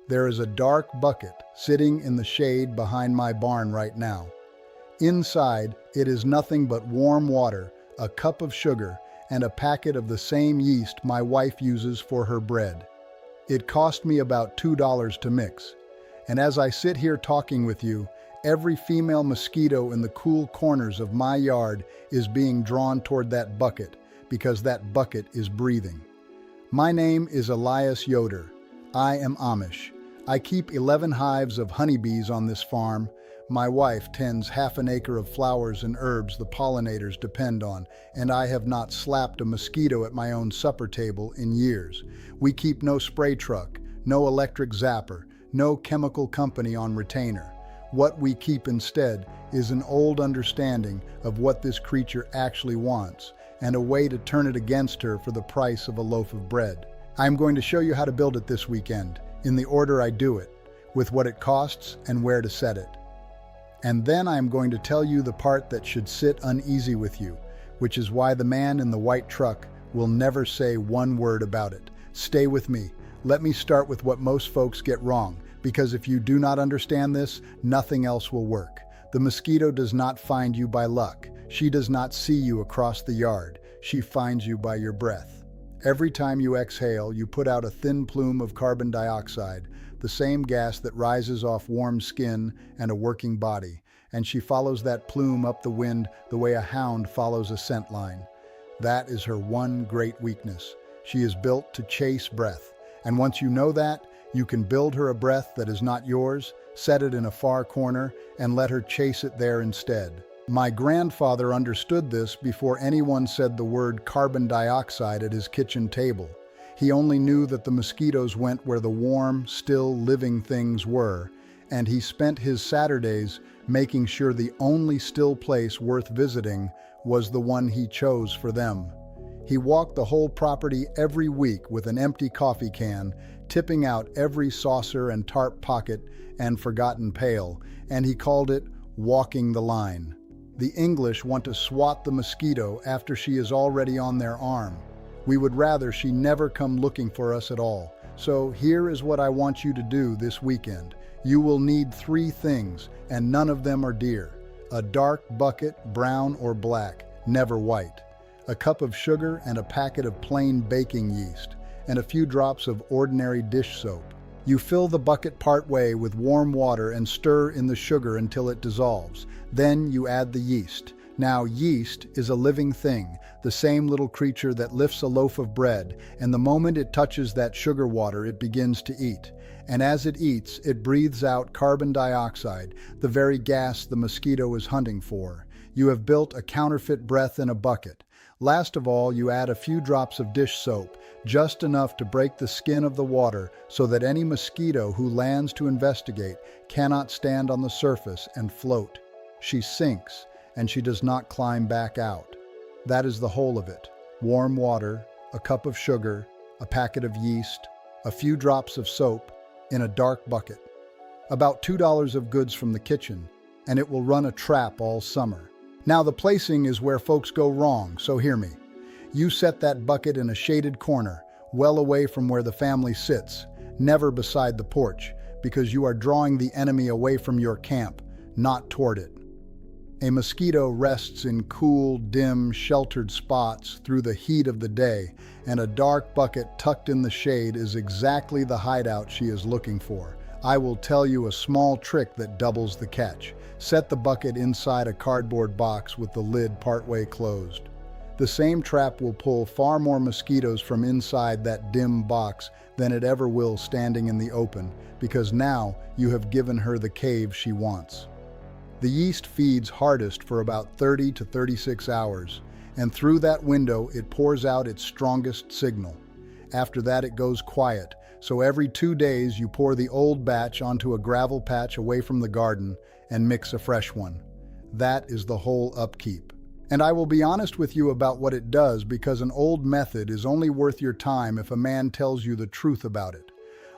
There is a dark bucket sitting in the shade behind my barn right now. Inside, it is nothing but warm water, a cup of sugar, and a packet of the same yeast my wife uses for her bread. It cost me about $2 to mix. And as I sit here talking with you, every female mosquito in the cool corners of my yard is being drawn toward that bucket because that bucket is breathing. My name is Elias Yoder. I am Amish. I keep 11 hives of honeybees on this farm. My wife tends half an acre of flowers and herbs the pollinators depend on, and I have not slapped a mosquito at my own supper table in years. We keep no spray truck, no electric zapper, no chemical company on retainer. What we keep instead is an old understanding of what this creature actually wants, and a way to turn it against her for the price of a loaf of bread. I'm going to show you how to build it this weekend, in the order I do it, with what it costs and where to set it. And then I'm going to tell you the part that should sit uneasy with you, which is why the man in the white truck will never say one word about it. Stay with me. Let me start with what most folks get wrong, because if you do not understand this, nothing else will work. The mosquito does not find you by luck. She does not see you across the yard. She finds you by your breath. Every time you exhale, you put out a thin plume of carbon dioxide, the same gas that rises off warm skin and a working body, and she follows that plume up the wind the way a hound follows a scent line. That is her one great weakness. She is built to chase breath, and once you know that, you can build her a breath that is not yours, set it in a far corner, and let her chase it there instead. My grandfather understood this before anyone said the word carbon dioxide at his kitchen table. He only knew that the mosquitoes went where the warm, still living things were, and he spent his Saturdays making sure the only still place worth visiting was the one he chose for them. He walked the whole property every week with an empty coffee can, tipping out every saucer and tarp pocket and forgotten pail, and he called it walking the line. The English want to swat the mosquito after she is already on their arm. We would rather she never come looking for us at all. So here is what I want you to do this weekend. You will need 3 things, and none of them are dear. A dark bucket, brown or black, never white. A cup of sugar and a packet of plain baking yeast, and a few drops of ordinary dish soap. You fill the bucket partway with warm water and stir in the sugar until it dissolves. Then you add the yeast. Now, yeast is a living thing, the same little creature that lifts a loaf of bread, and the moment it touches that sugar water, it begins to eat. And as it eats, it breathes out carbon dioxide, the very gas the mosquito is hunting for. You have built a counterfeit breath in a bucket. Last of all, you add a few drops of dish soap, just enough to break the skin of the water so that any mosquito who lands to investigate cannot stand on the surface and float. She sinks, and she does not climb back out. That is the whole of it. Warm water, a cup of sugar, a packet of yeast, a few drops of soap in a dark bucket. About $2 of goods from the kitchen, and it will run a trap all summer. Now the placing is where folks go wrong, so hear me. You set that bucket in a shaded corner, well away from where the family sits, never beside the porch, because you are drawing the enemy away from your camp, not toward it. A mosquito rests in cool, dim, sheltered spots through the heat of the day, and a dark bucket tucked in the shade is exactly the hideout she is looking for. I will tell you a small trick that doubles the catch. Set the bucket inside a cardboard box with the lid partway closed. The same trap will pull far more mosquitoes from inside that dim box than it ever will standing in the open, because now you have given her the cave she wants. The yeast feeds hardest for about 30 to 36 hours, and through that window it pours out its strongest signal. After that it goes quiet, so every 2 days you pour the old batch onto a gravel patch away from the garden and mix a fresh one. That is the whole upkeep. And I will be honest with you about what it does, because an old method is only worth your time if a man tells you the truth about it.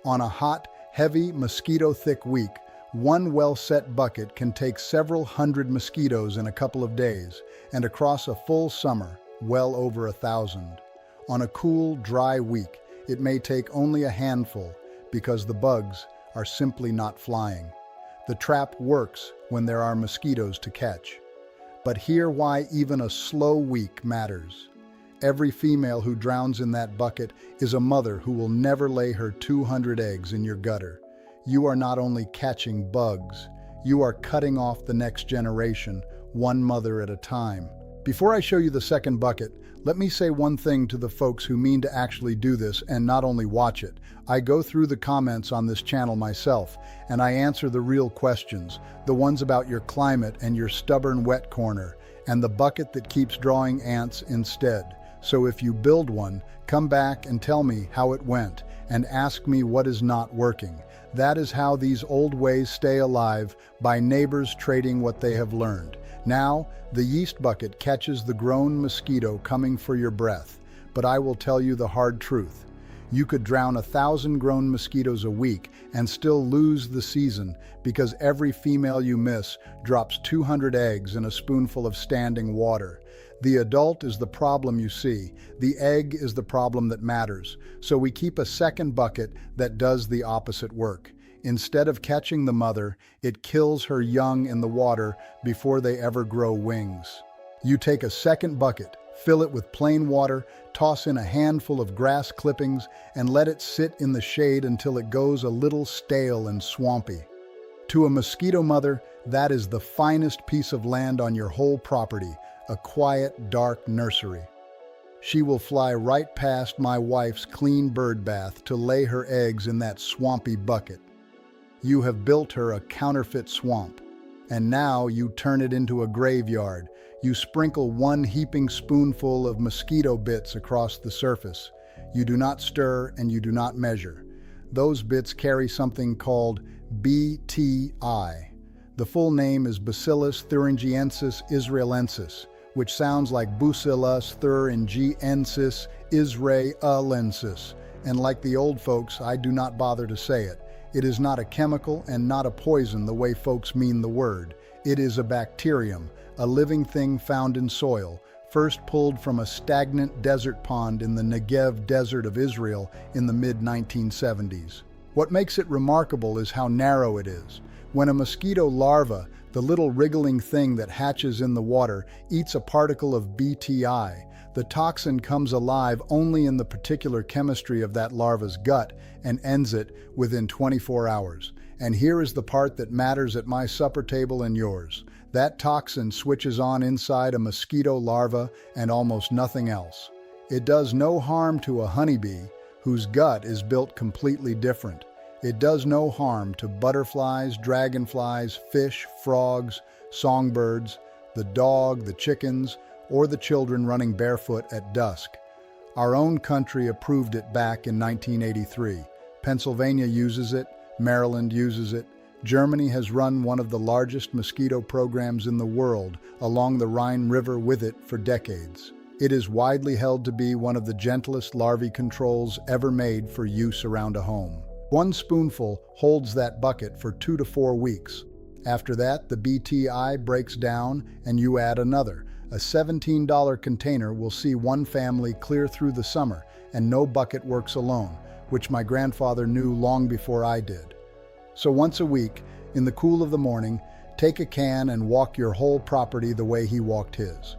On a hot, heavy, mosquito-thick week, one well-set bucket can take several hundred mosquitoes in a couple of days, and across a full summer, well over 1,000. On a cool, dry week, it may take only a handful, because the bugs are simply not flying. The trap works when there are mosquitoes to catch. But hear why even a slow week matters. Every female who drowns in that bucket is a mother who will never lay her 200 eggs in your gutter. You are not only catching bugs, you are cutting off the next generation, one mother at a time. Before I show you the second bucket, let me say one thing to the folks who mean to actually do this and not only watch it. I go through the comments on this channel myself, and I answer the real questions, the ones about your climate and your stubborn wet corner, and the bucket that keeps drawing ants instead. So if you build one, come back and tell me how it went, and ask me what is not working. That is how these old ways stay alive, by neighbors trading what they have learned. Now, the yeast bucket catches the grown mosquito coming for your breath, but I will tell you the hard truth. You could drown 1,000 grown mosquitoes a week and still lose the season because every female you miss drops 200 eggs in a spoonful of standing water. The adult is the problem you see. The egg is the problem that matters. So we keep a second bucket that does the opposite work. Instead of catching the mother, it kills her young in the water before they ever grow wings. You take a second bucket, fill it with plain water, toss in a handful of grass clippings, and let it sit in the shade until it goes a little stale and swampy. To a mosquito mother, that is the finest piece of land on your whole property, a quiet, dark nursery. She will fly right past my wife's clean bird bath to lay her eggs in that swampy bucket. You have built her a counterfeit swamp, and now you turn it into a graveyard. You sprinkle one heaping spoonful of mosquito bits across the surface. You do not stir and you do not measure. Those bits carry something called BTI. The full name is Bacillus thuringiensis israelensis, which sounds like Bacillus thuringiensis israelensis, and like the old folks, I do not bother to say it. It is not a chemical and not a poison the way folks mean the word. It is a bacterium, a living thing found in soil, first pulled from a stagnant desert pond in the Negev desert of Israel in the mid-1970s. What makes it remarkable is how narrow it is. When a mosquito larva, the little wriggling thing that hatches in the water, eats a particle of BTI, the toxin comes alive only in the particular chemistry of that larva's gut and ends it within 24 hours. And here is the part that matters at my supper table and yours. That toxin switches on inside a mosquito larva and almost nothing else. It does no harm to a honeybee, whose gut is built completely different. It does no harm to butterflies, dragonflies, fish, frogs, songbirds, the dog, the chickens, or the children running barefoot at dusk. Our own country approved it back in 1983. Pennsylvania uses it, Maryland uses it. Germany has run one of the largest mosquito programs in the world along the Rhine River with it for decades. It is widely held to be one of the gentlest larvae controls ever made for use around a home. One spoonful holds that bucket for 2 to 4 weeks. After that, the BTI breaks down and you add another. A $17 container will see one family clear through the summer, and no bucket works alone, which my grandfather knew long before I did. So once a week, in the cool of the morning, take a can and walk your whole property the way he walked his.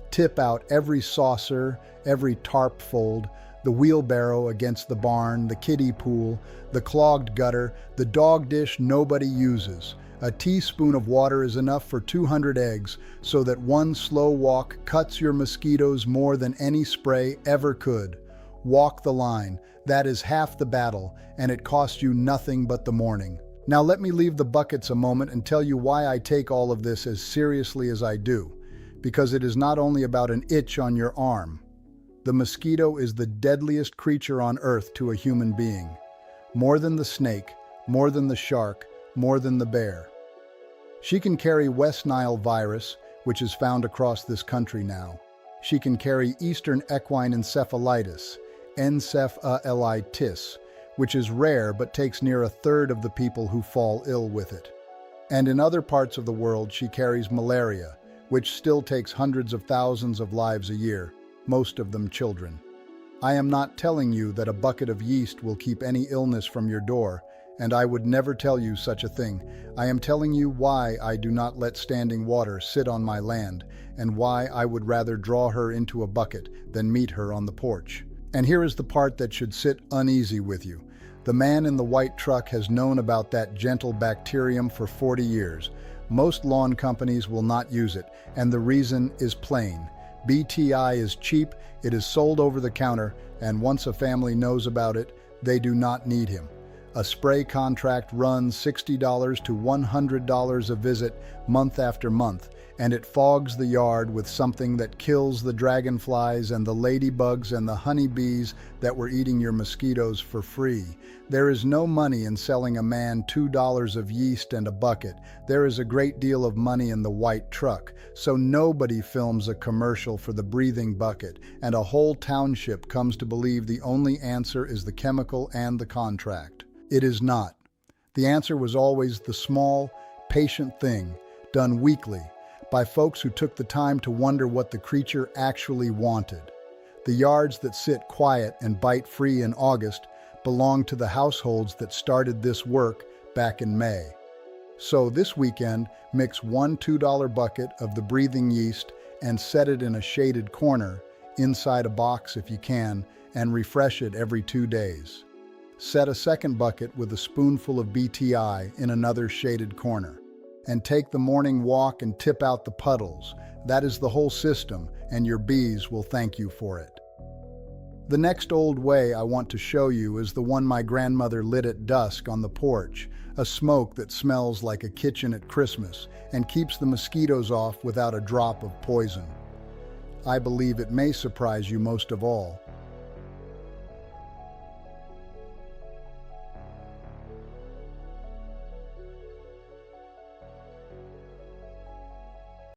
Tip out every saucer, every tarp fold, the wheelbarrow against the barn, the kiddie pool, the clogged gutter, the dog dish nobody uses. A teaspoon of water is enough for 200 eggs, so that one slow walk cuts your mosquitoes more than any spray ever could. Walk the line. That is half the battle, and it costs you nothing but the morning. Now let me leave the buckets a moment and tell you why I take all of this as seriously as I do. Because it is not only about an itch on your arm. The mosquito is the deadliest creature on earth to a human being. More than the snake, more than the shark, more than the bear. She can carry West Nile virus, which is found across this country now. She can carry Eastern equine encephalitis, encephalitis, which is rare but takes near a third of the people who fall ill with it. And in other parts of the world she carries malaria, which still takes hundreds of thousands of lives a year, most of them children. I am not telling you that a bucket of yeast will keep any illness from your door, and I would never tell you such a thing. I am telling you why I do not let standing water sit on my land, and why I would rather draw her into a bucket than meet her on the porch. And here is the part that should sit uneasy with you. The man in the white truck has known about that gentle bacterium for 40 years. Most lawn companies will not use it, and the reason is plain. BTI is cheap, it is sold over the counter, and once a family knows about it, they do not need him. A spray contract runs $60 to $100 a visit month after month, and it fogs the yard with something that kills the dragonflies and the ladybugs and the honeybees that were eating your mosquitoes for free. There is no money in selling a man $2 of yeast and a bucket. There is a great deal of money in the white truck, so nobody films a commercial for the breathing bucket, and a whole township comes to believe the only answer is the chemical and the contract. It is not. The answer was always the small, patient thing, done weekly, by folks who took the time to wonder what the creature actually wanted. The yards that sit quiet and bite free in August belong to the households that started this work back in May. So this weekend, mix one $2 bucket of the breathing yeast and set it in a shaded corner, inside a box if you can, and refresh it every 2 days. Set a second bucket with a spoonful of BTI in another shaded corner. And take the morning walk and tip out the puddles. That is the whole system, and your bees will thank you for it. The next old way I want to show you is the one my grandmother lit at dusk on the porch, a smoke that smells like a kitchen at Christmas and keeps the mosquitoes off without a drop of poison. I believe it may surprise you most of all.